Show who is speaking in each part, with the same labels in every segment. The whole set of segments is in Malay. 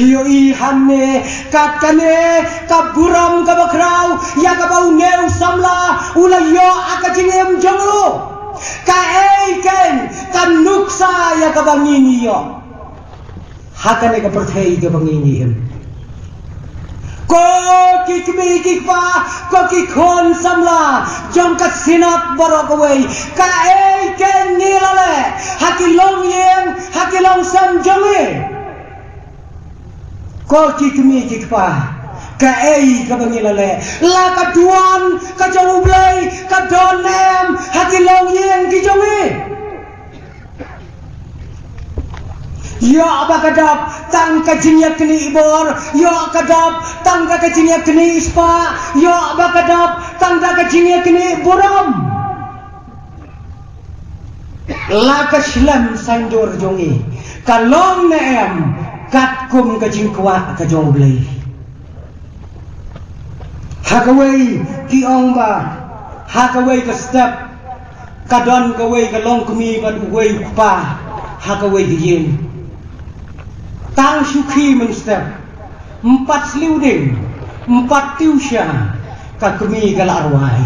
Speaker 1: Hioi hamne katkane kaburam kabakrau ya kabau neu samla ulayo akajingem jonglu ka eiken kan nuksa ya kabangini yo hakane ka perthei ka bangini em ko kikmi kikpa ko kikhon samla jong ka sinat barokawai ka eiken nilale hakilong yen hakilong sam jonge ko kikmi kikpa ka ei ka bangilale la ka tuan ka jong ublay ka donem hakilong yen ki jonge yo abakadap tang ka jinyak ni ibor yo kadap tang ka jinyak ni ispa yo abakadap tang ka jinyak ni buram la ka shlam sanjor jonge kalong na em kat kum ka jingkwa ka jong blay hakaway ki ong ba hakaway ka step kadon kaway ka long kumi ba duway pa hakaway ki yin tang syukhi men step 4 sliuding 4 tiusya ka kumi kalarway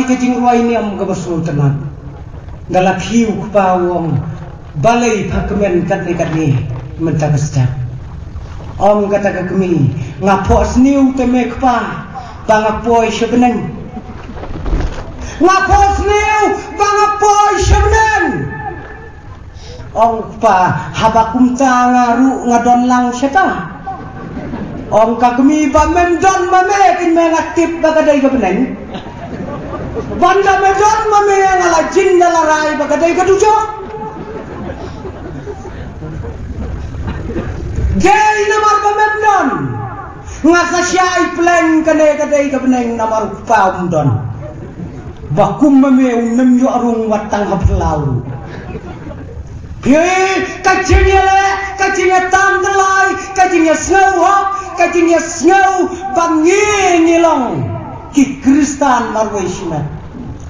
Speaker 1: ke jingruay ni am ka basul tenat galak hiu pa wong balai pakmen kat ni mentang step om kata ka kami ngapo sniu te mekpa bangapoi sebeneng ngapo sniu bangapoi sebeneng om pa habakum ta ngaru ngadon lang seta om ka kami ba mendon mame kin mengatip bagadai ka beneng banda medon mame ngala jin dalarai bagadai ka dujo gay namar pamemdon ngasa syai plan kane kadai ka beneng namar paumdon bakum meme unem yo arung watang hablau ye kajinya tandelai kajinya snow bangi ngilong ki kristan marwishna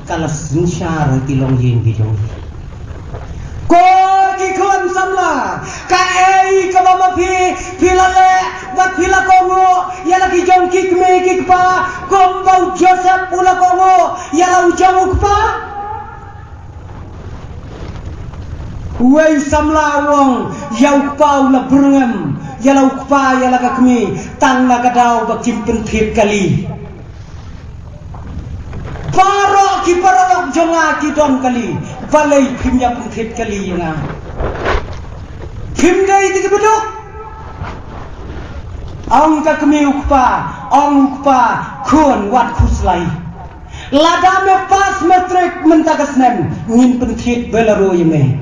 Speaker 1: kala sinsyar kilong yin bijong ko ki kon samla ka ei ka mama pilale ba pila kongo yala ki jong kikme kikpa kombau joseph ula kongo yala ujang ukpa wei samla wong yau pau la brungem yala ukpa yala ka kmi tang na kadau ba kimpen thip kali paro ki parok jonga ki don kali balai phimya punthit kali nga phim dai ti bedok ong ka kmi ukpa khon wat khuslai lada me pas metrek mentakasnem ngin punthit belaro yeme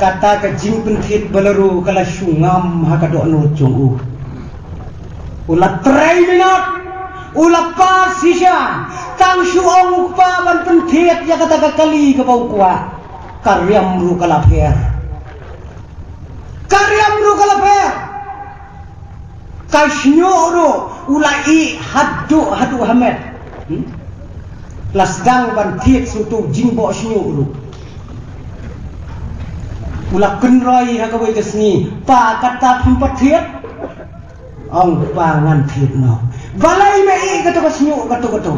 Speaker 1: kata ka jing punthit belaro kala syungam hakado no chungu ulat 3 minit ulat pas sisa tang syuong ukpa ban punthit ya kata kali ka bau kwa karyam ru kalaper kasnyoro ulai hadu hamet lasdang ban thiet sutu jingbo snyoro ulak kenroi hakawai kesni pa kata pempat thiet ong pangan thiet no balai me kata kasnyo kata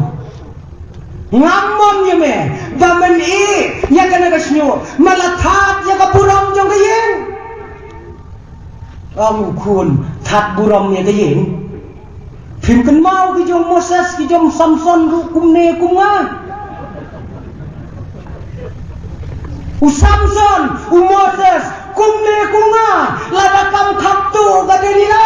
Speaker 1: ngamon ye me damen nya kana kasnyo malathat ya kapuram jong kayen ong kun that buram ye kayen phim kan mau ki jong Moses ki jong Samson ru kumne kumnga Samson Moses kumne kumnga lada kam khaptu gadelila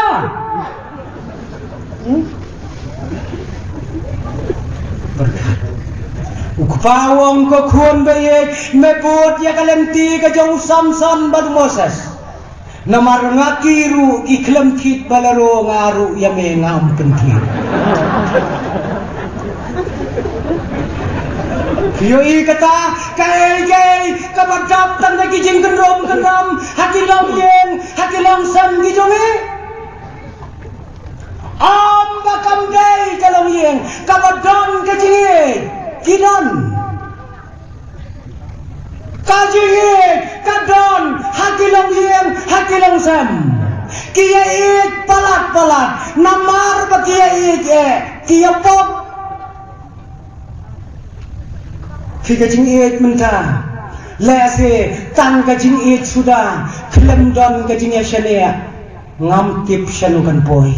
Speaker 1: ukpawong ko khun baye mebut ya kalenti ka jong Samson bad Moses namar ngakiru ki klem thit balaro ngaru ya me ngam penthit yoi kata kai kabadap tang ki jing kendrom hakilong yen hakilong sam ki jonge am bakam dai kalong yen kabadon ke jinge kidon kajinge kadon hakilong yen sam kia ik palat namar ba kia ik kia pop khi kajing ik menta lese tang kajing ik sudah klem don kajing shania ngam tip shanukan poi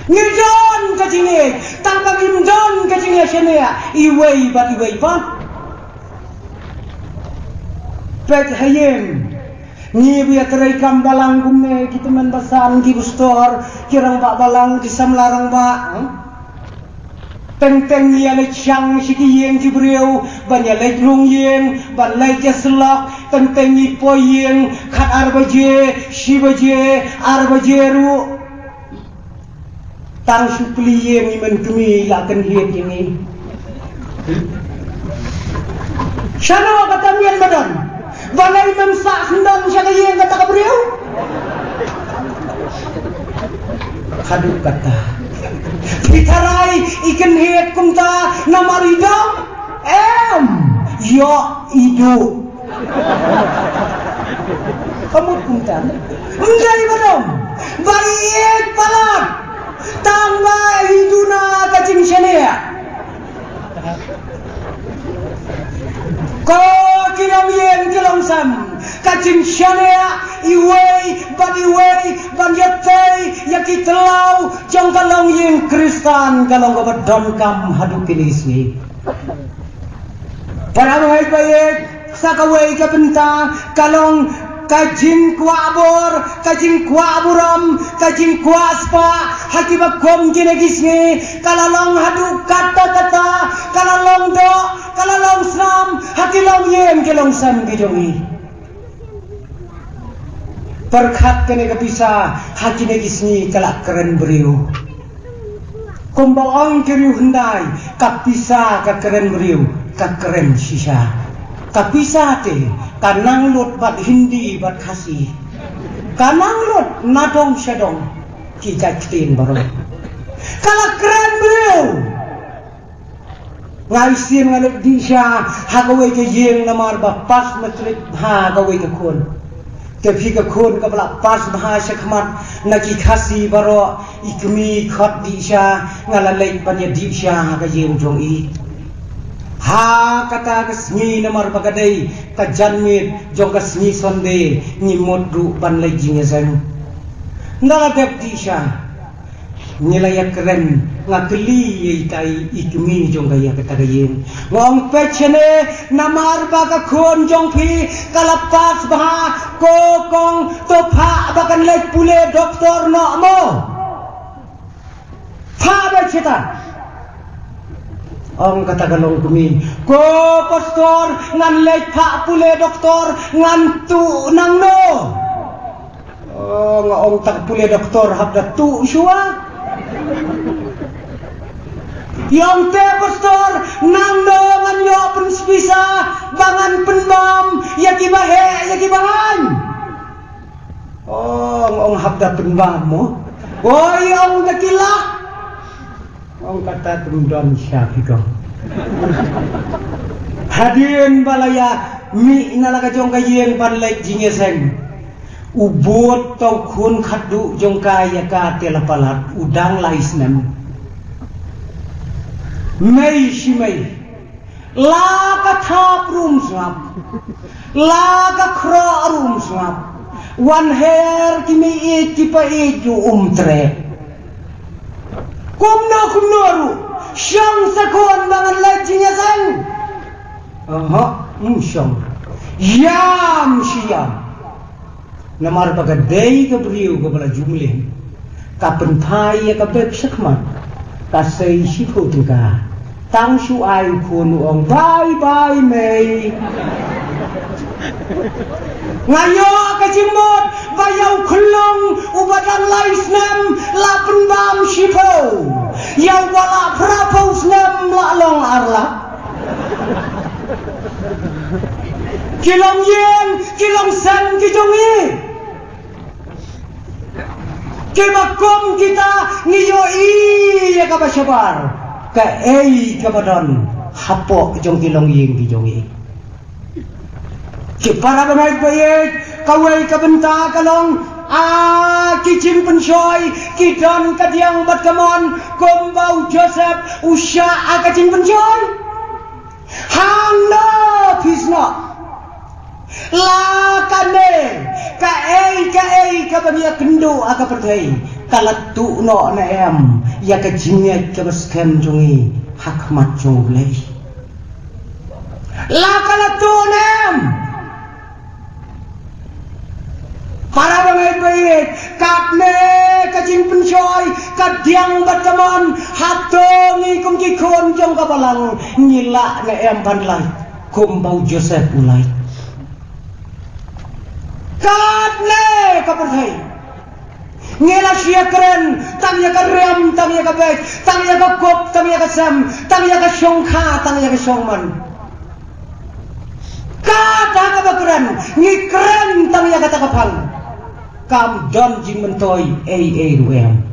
Speaker 1: ngidon kajing ik tang kagim don kajing shania iwei pa pet hayem ni biya terai kam balang gumme kita man basan ki bustor kirang ba balang ki samlarang ba teng ya le chang shi ki yeng ki breu ban ya le rung yeng ban le jaslak teng ni po yeng khat ar baje shi baje ar baje ru tang supli yeng ni man kumi la kan liet ini shano kata mian badan balai memsak hendak siapa yang kata beliau kaduk kata ditarai ikan hiat kumta nama ridam yo idu kamu kumta menjadi badam balik palat tangga hiduna kacing senia ko kilang yen kilang sam kacing shania iwei ban yatei yaki telau jong kalong yen kristan kalong ko badon kam hadu pilisi para mai baik sakawei ka benta kalong kajing kuabor kajing kuaburam kajing kuaspa hakiba kom kinegisni kalalong hadu kata kalalong do kalalong sam hakilong yem kelong sam kijongi perkhat kene kapisa hakinegisni kalak keren beriu kombaong kiriu hendai kapisa ka keren beriu ka keren sisa kapisa te kanang lut bat hindi bat khasi kanang lut nadong shadong kita tin baru kala keren beliau ngai sim ngaluk disha hagawe ke yeng namar ba pas matrik ha gawe ke khon ke phi ke khon ka bala pas bha shakmat naki khasi baro ikmi khat disha ngala lei panya disha ga yeng jong i ha kata kesni nomor bagadai kajanmit jong kesni sonde ni modru ban lai jingesen ndala dep disha nilai keren ngakeli yaitai ikmi jong gaya kata gayen ngong pechene namar baga khon jong phi kalapas bah kokong topa bakan lai pule doktor no mo pha ba cheta Ong kata galong kumi ko pastor ngan lek pak pule doktor ngan tu nang no ong tak pule doktor habda tu syua yang te pastor nang no ngan yo pen spisa bangan penbam yaki bahe yaki bangan ong habda penbam mo oi ong dakilak Ong kata tundon syafiqah hadirin balaya mi nalaga jong kayeng panlek jingeseng ubot tau kun khadu jong kaya ka telapalat udang laisnem mei shimei la ka thap rum swap la ka khra rum swap one hair kimi e tipa e ju umtre kumno ru syang sakon bangan lajinya sang syang yam syam namar bagadai ke beriu ke bala jumlih ka pentai ka beb sakmat ka sei sifu tuka tang su ai khun ong bye mei ngayo ka jimbot bayau khulung ubatan laisnem lapun bam sifu yang wala prapau snem la long arla kilong yen kilong san kijongi kebakom kita ngiyo ya ka basyabar ka ei ka badon hapo jong kilong yen kijongi ke para bangai bayek kawai kabenta kalong kicim pensoy kidon kadiang batkamon kombau Joseph usha akacim pensoy hangno pisno la kane kaei kabania kendo akapertai kalatu no na em ya kajinnya kabaskan jungi hakmat junglei la kalatu nem para baik-baik katne kajing pensoy kadiang batkamon hatongi kumjikon jong kabalang nyila na em panlai kombau Joseph ulai katne kapertai ngela sia keren tangya ka rem tangya ka baik tangya ka kop tangya ka sam tangya ka songkha tangya ka songman kata ka bakran ngi keren tangya ka takapang kam don jing mentoy ruem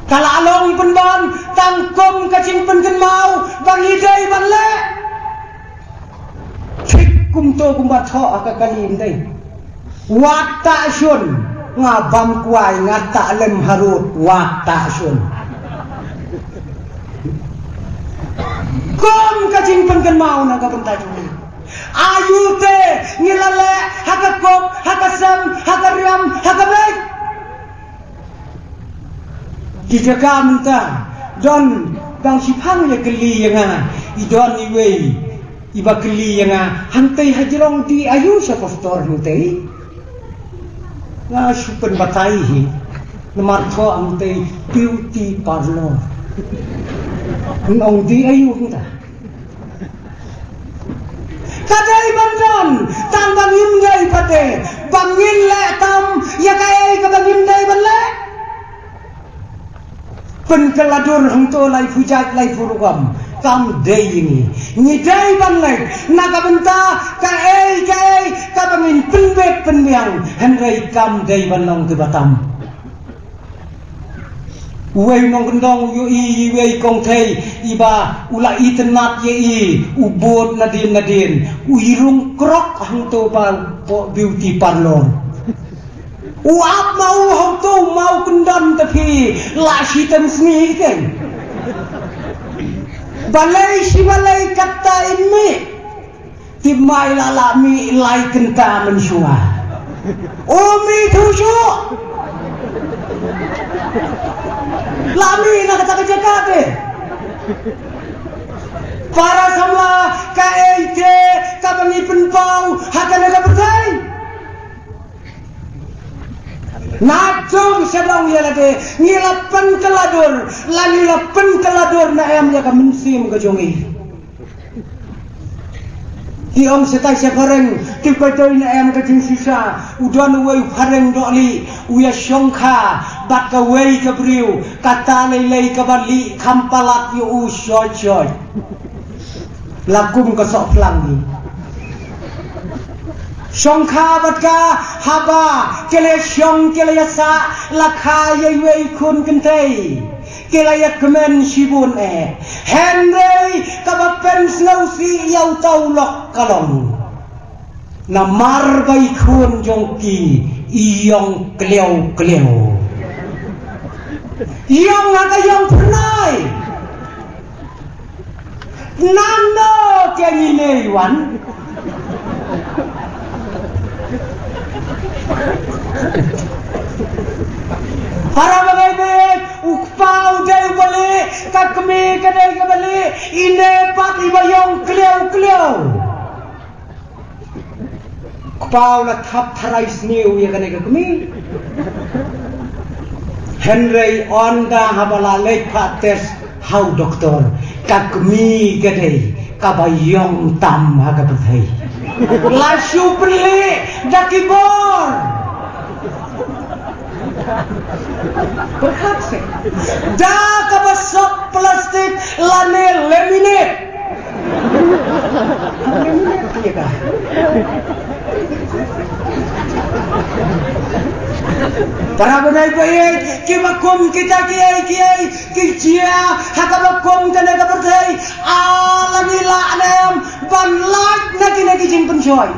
Speaker 1: kala along penban tangkom kacing penken mau bang idai bang le cik kumto kumbat ho akakalim dai wata sun ngabam kuai ngata lem harut wata sun kom kacing penken mau na kabentaj ayute ngilale hakakop hakasam hakariam hakabek dijaga minta don bang sipang ya geli yang idon iwe iba geli yang hantai hajrong di ayu sa pastor nutai nga supen batai hi namarko amtai beauty parlor nong di ayu kita kadai bandan tan bangin dai pate bangin le tam ya kai ka bangin dai balle pen keladur hangto lai pujat lai purugam kam dai ini ni dai ban lai naga benta kai ka bangin penbek penbiang henrai kam dai banong ke batam Uway nong gendong yu i uway kong thay iba ula itenat ye i ubod nadin uirung krok hangto ba beauty parlor uap mau hangto mau kendam tapi la sitem sni kan balai si balai kata ini timai lalami lai kenta mensua umi tuju lami nak kata kate para samla kaite kabangi penpau hakana ka bertai najong sedang ya lade ngilapan keladur lani lapan keladur na ayam ya ka mensim ka jongi Tiong setai sekarang tiba-tiba na ayam ka jing sisa udon uway pareng doli uya syongka bat ka way ka briu kata lay ka bali kampalat yu usyoy lakum ka sok langi syongka bat ka haba kele syong kele yasa lakha yay kun kentay kele kemen sibun Henry kabapen snausi yaw taulok kalong namar bay kun jongki iyong klew iyong nakayong pernay nando kengineiwan para bagay ukpau day bali kakmi kadai kabali ine pat ibayong klew ukpau la thap tharai sniu ya kadai kakmi Henry onda habala lepa tes how doktor kakmi kadai kabayong tam hagapathai lasu perli dakibor berhak sih dah kabasok plastik lane laminate ya kah para benai-benai kimakum kita kiai kijia hakabakum kana kapertai alami la'nam ban lak nagi jing pensoy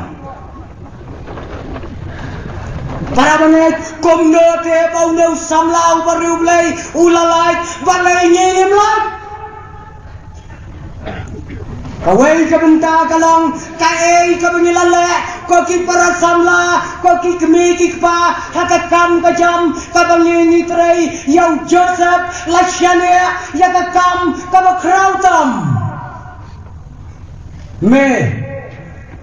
Speaker 1: Para bangay komno te bauno samlau bariublay ulalay balay nyenim lay. Kawai kabenta kalong kae kabangilale ko ki para samla ko ki kemi ki pa hakakam kajam kabangini trei yau Joseph lashane yakakam kabakrautam me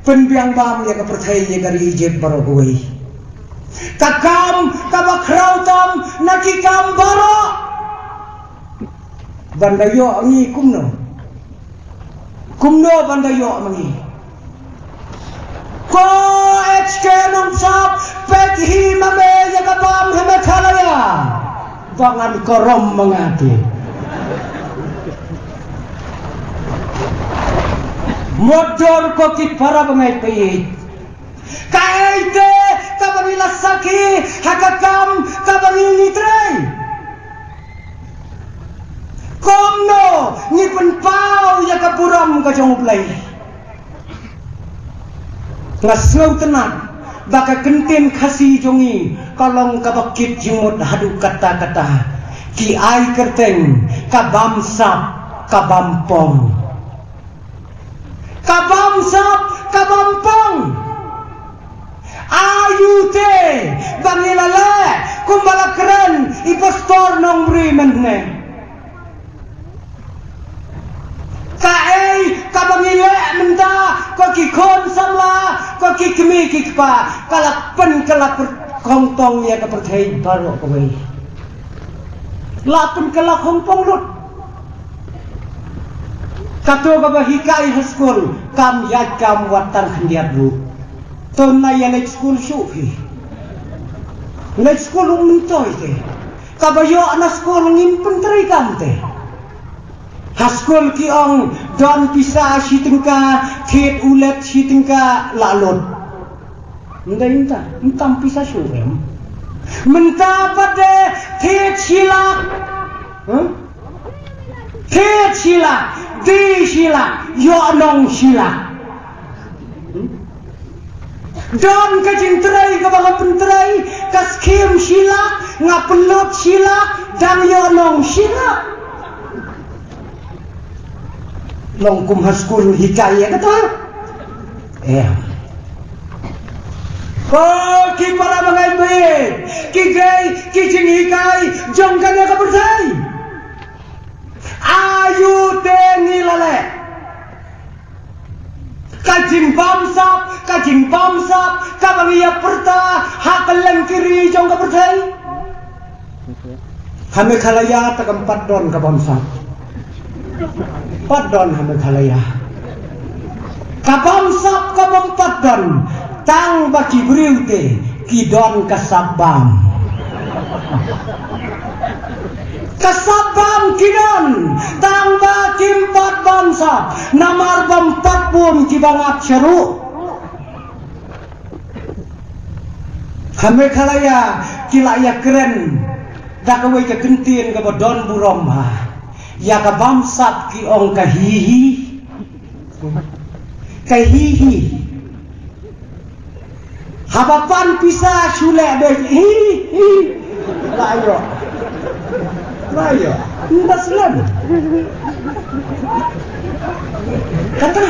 Speaker 1: penbiang bam ya kaperthai ya gari Egypt barogoi kakam kabakrautam nakikam baro bandayo ngi kumno bandayo mangi ko HK nong sap pekhi mame ya kabam heme khalaya bangan korom mangati motor ko kit para bangai pei kaite kabangila saki hakakam kabangini trei komno ni penpau ya kapuram ka jong play ngasau tenang baka kentin khasi jongi kalong kabakit jimut hadu kata-kata ki ai kerteng kabam sap kabampong ayute bangilale kumbala keren impostor nong bri menne kae kabangile menda ko ki kon samla ko ki kemi ki pa kalak pen kalak kongtong ya ka perthai baro ko wei lapun kalak hongpong lut kato baba hikai haskul kam yat kam watan khandiat bu ton na ya next school shufi next school umtoy te kabayo ana school ngimpen trai kamte haskul ki ong don pisa sitingka thet ulet sitingka lalot ndai entam pisa surem menta pade thet silak thet silak di silak yo nong silak don ka jintrai ka bang pentrai ka skim silak ngapelot silak dan yo nong silak longkum haskul hikaya kata ko ki para bangai baik ki gay ki jing hikai jong kana ka percay ayu tengi lale kajing bamsap kabangiya perta hakalan kiri jong ka percay hame khalaya takampat don ka bamsap padon hame khalaya kabamsap kabam padon tang baki briute kidon kasabam kidon tang bakim pat bamsap namar bampat pun kibangat seru hame khalaya kilaya keren dakawai ke gentin ke bodon burom ya ka bamsap ki ong kahihi habapan pisah sule be layo ndas lam kata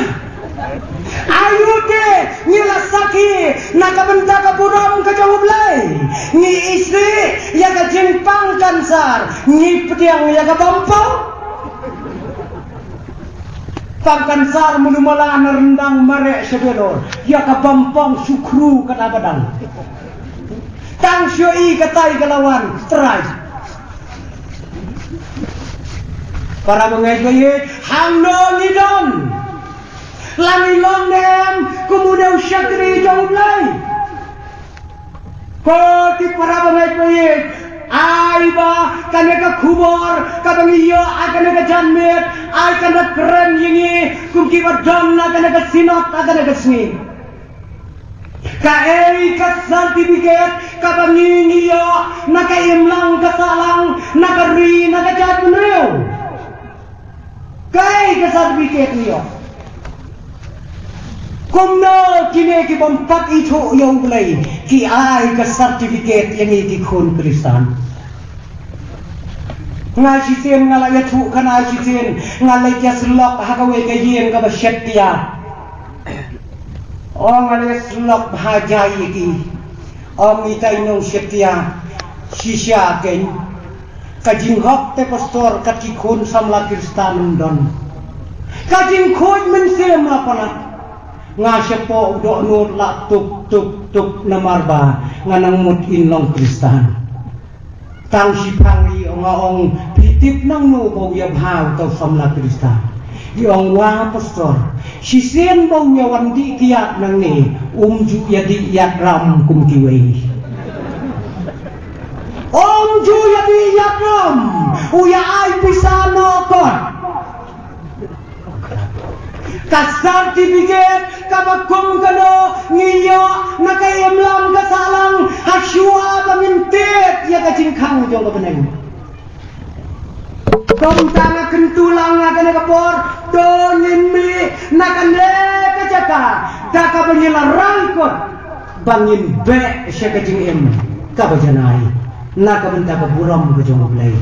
Speaker 1: ayu de ngilasaki nakabenta ka buram ka jawublay ni istri ya ka jengpang kansar ni pediang ya ka bampau tangkan sar mulumala rendang mare sebelor ya ka bampang sukru kata badang tang syoi katai kalawan terai para mengaji hangno ngidon lani longem kemudian syakri jauhlai ko ti para mengaji aiba kaneka khubor kabangiyo akaneka janmet akaneka keren yingi kumki wadonna kaneka sinot akaneka sni kaei ka sertifikat kabangiyo naka imlang kasalang nakari nakajat menreo kaei ka sertifikat niyo kumno kini ki bompak itu yang mulai ki ai ke sertifikat yang ini kun Kristen ngai sisen ngalaya tu kana sisen ngalai ya selok hakawe ke yen ka basyatia orang ngalai selok hajai ki om ita inong setia sisya ken kajing hok te pastor katikun samla Kristen don kajing khoj mensem lapana ngasepo do nur la tuk namarba nganang mut inong Kristen tang si pangi ong pitip nang nu ko ya bhau to samla Kristen yong wa pastor si sen bau nyawan di kiat nang ni ju ya di yat ram kum kiwei ju ya di yat ram uya ai pisano kon ka sertifikat ka bakum kano ngiyo nakayam lam ka salang hasyua pamintit ya ka jingkang jong ka beneng kom tanga kentulang ngakane kapor donin mi nakane ka jaka daka banyila rangkot bangin be sya ka jing em ka bajanai naka benta ka buram ka jong belai